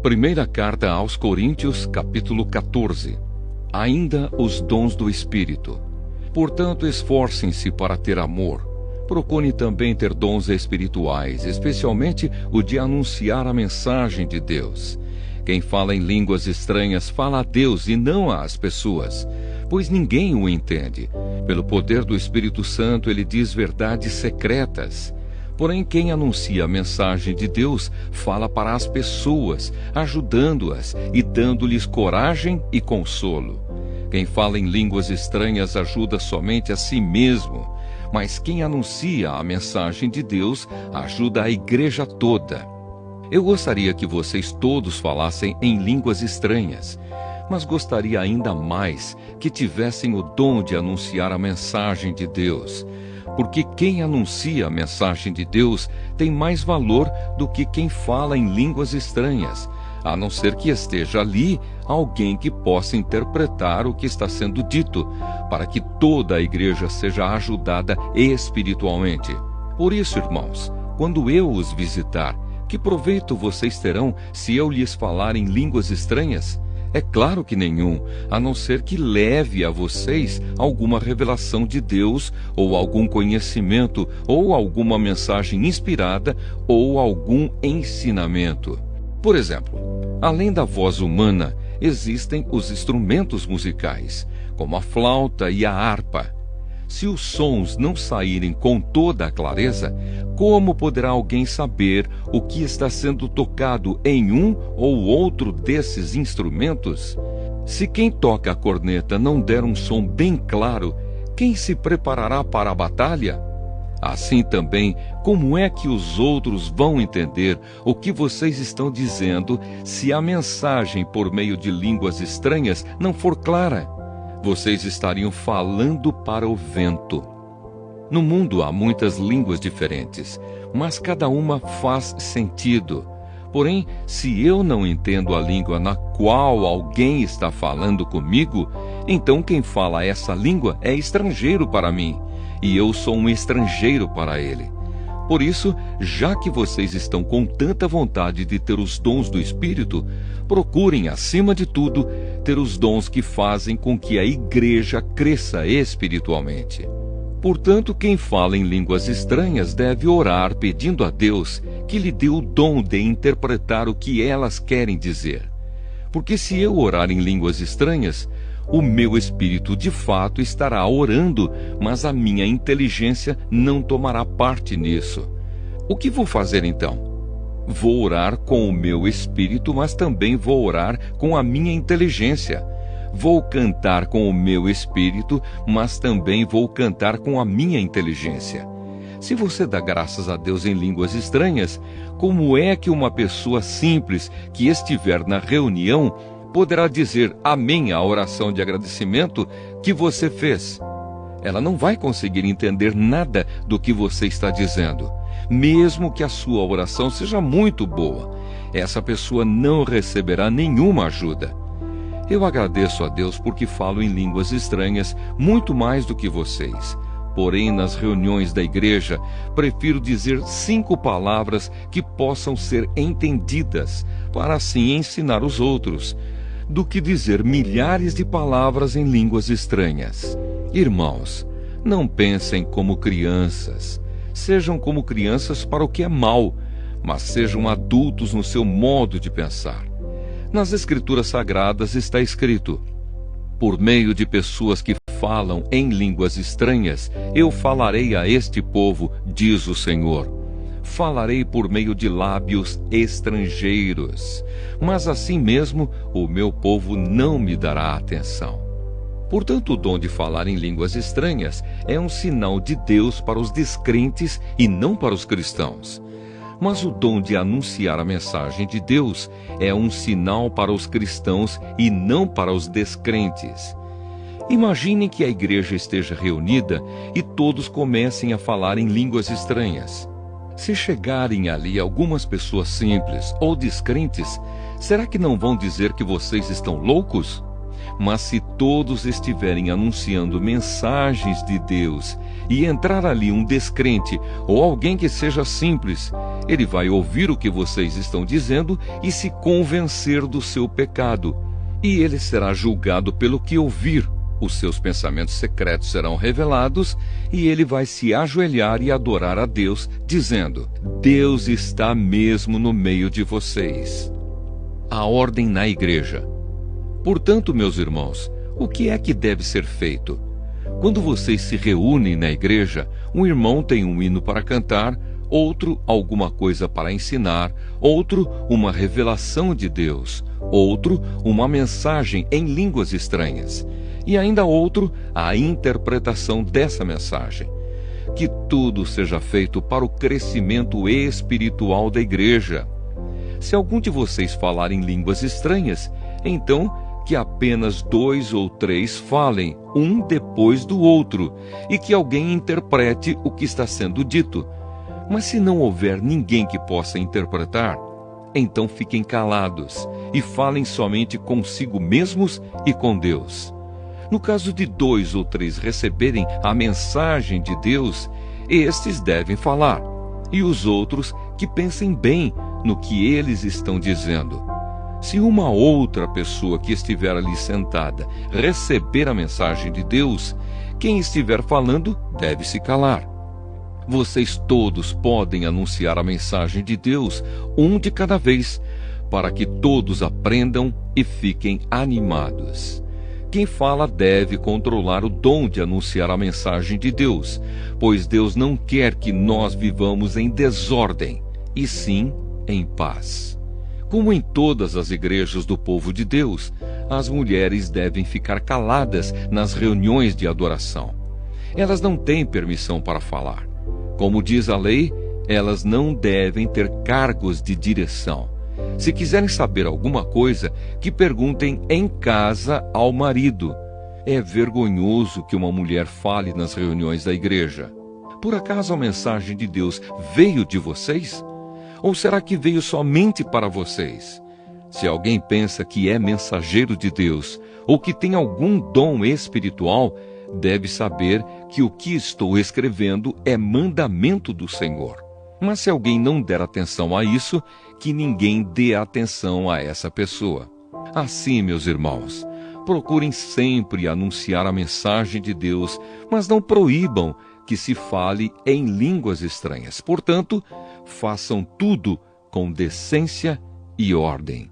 Primeira carta aos Coríntios, capítulo 14. Ainda os dons do Espírito. Portanto, esforcem-se para ter amor. Procure também ter dons espirituais, especialmente o de anunciar a mensagem de Deus. Quem fala em línguas estranhas fala a Deus e não às pessoas, pois ninguém o entende. Pelo poder do Espírito Santo, ele diz verdades secretas. Porém, quem anuncia a mensagem de Deus fala para as pessoas, ajudando-as e dando-lhes coragem e consolo. Quem fala em línguas estranhas ajuda somente a si mesmo, mas quem anuncia a mensagem de Deus ajuda a igreja toda. Eu gostaria que vocês todos falassem em línguas estranhas, mas gostaria ainda mais que tivessem o dom de anunciar a mensagem de Deus. Porque quem anuncia a mensagem de Deus tem mais valor do que quem fala em línguas estranhas, a não ser que esteja ali alguém que possa interpretar o que está sendo dito, para que toda a igreja seja ajudada espiritualmente. Por isso, irmãos, quando eu os visitar, que proveito vocês terão se eu lhes falar em línguas estranhas? É claro que nenhum, a não ser que leve a vocês alguma revelação de Deus, ou algum conhecimento, ou alguma mensagem inspirada, ou algum ensinamento. Por exemplo, além da voz humana, existem os instrumentos musicais, como a flauta e a harpa. Se os sons não saírem com toda a clareza, como poderá alguém saber o que está sendo tocado em um ou outro desses instrumentos? Se quem toca a corneta não der um som bem claro, quem se preparará para a batalha? Assim também, como é que os outros vão entender o que vocês estão dizendo se a mensagem por meio de línguas estranhas não for clara? Vocês estariam falando para o vento. No mundo há muitas línguas diferentes, mas cada uma faz sentido. Porém, se eu não entendo a língua na qual alguém está falando comigo, então quem fala essa língua é estrangeiro para mim, e eu sou um estrangeiro para ele. Por isso, já que vocês estão com tanta vontade de ter os dons do Espírito, procurem, acima de tudo, ter os dons que fazem com que a igreja cresça espiritualmente. Portanto, quem fala em línguas estranhas deve orar pedindo a Deus que lhe dê o dom de interpretar o que elas querem dizer. Porque se eu orar em línguas estranhas, o meu espírito de fato estará orando, mas a minha inteligência não tomará parte nisso. O que vou fazer então? Vou orar com o meu espírito, mas também vou orar com a minha inteligência. Vou cantar com o meu espírito, mas também vou cantar com a minha inteligência. Se você dá graças a Deus em línguas estranhas, como é que uma pessoa simples que estiver na reunião poderá dizer amém à oração de agradecimento que você fez? Ela não vai conseguir entender nada do que você está dizendo, mesmo que a sua oração seja muito boa. Essa pessoa não receberá nenhuma ajuda. Eu agradeço a Deus porque falo em línguas estranhas muito mais do que vocês. Porém, nas reuniões da igreja, prefiro dizer 5 palavras que possam ser entendidas, para assim ensinar os outros, do que dizer milhares de palavras em línguas estranhas. Irmãos, não pensem como crianças. Sejam como crianças para o que é mal, mas sejam adultos no seu modo de pensar. Nas Escrituras Sagradas está escrito: por meio de pessoas que falam em línguas estranhas, eu falarei a este povo, diz o Senhor. Falarei por meio de lábios estrangeiros, mas assim mesmo o meu povo não me dará atenção. Portanto, o dom de falar em línguas estranhas é um sinal de Deus para os descrentes e não para os cristãos. Mas o dom de anunciar a mensagem de Deus é um sinal para os cristãos e não para os descrentes. Imaginem que a igreja esteja reunida e todos comecem a falar em línguas estranhas. Se chegarem ali algumas pessoas simples ou descrentes, será que não vão dizer que vocês estão loucos? Mas se todos estiverem anunciando mensagens de Deus e entrar ali um descrente ou alguém que seja simples, ele vai ouvir o que vocês estão dizendo e se convencer do seu pecado. E ele será julgado pelo que ouvir. Os seus pensamentos secretos serão revelados e ele vai se ajoelhar e adorar a Deus, dizendo: Deus está mesmo no meio de vocês. A ordem na igreja. Portanto, meus irmãos, o que é que deve ser feito? Quando vocês se reúnem na igreja, um irmão tem um hino para cantar, outro alguma coisa para ensinar, outro uma revelação de Deus, outro uma mensagem em línguas estranhas, e ainda outro a interpretação dessa mensagem. Que tudo seja feito para o crescimento espiritual da igreja. Se algum de vocês falar em línguas estranhas, então que apenas 2 ou 3 falem, um depois do outro, e que alguém interprete o que está sendo dito. Mas se não houver ninguém que possa interpretar, então fiquem calados e falem somente consigo mesmos e com Deus. No caso de 2 ou 3 receberem a mensagem de Deus, estes devem falar, e os outros que pensem bem no que eles estão dizendo. Se uma outra pessoa que estiver ali sentada receber a mensagem de Deus, quem estiver falando deve se calar. Vocês todos podem anunciar a mensagem de Deus, um de cada vez, para que todos aprendam e fiquem animados. Quem fala deve controlar o dom de anunciar a mensagem de Deus, pois Deus não quer que nós vivamos em desordem, e sim em paz. Como em todas as igrejas do povo de Deus, as mulheres devem ficar caladas nas reuniões de adoração. Elas não têm permissão para falar. Como diz a lei, elas não devem ter cargos de direção. Se quiserem saber alguma coisa, que perguntem em casa ao marido. É vergonhoso que uma mulher fale nas reuniões da igreja. Por acaso a mensagem de Deus veio de vocês? Ou será que veio somente para vocês? Se alguém pensa que é mensageiro de Deus ou que tem algum dom espiritual, deve saber que o que estou escrevendo é mandamento do Senhor. Mas se alguém não der atenção a isso, que ninguém dê atenção a essa pessoa. Assim, meus irmãos, procurem sempre anunciar a mensagem de Deus, mas não proíbam que se fale em línguas estranhas. Portanto, façam tudo com decência e ordem.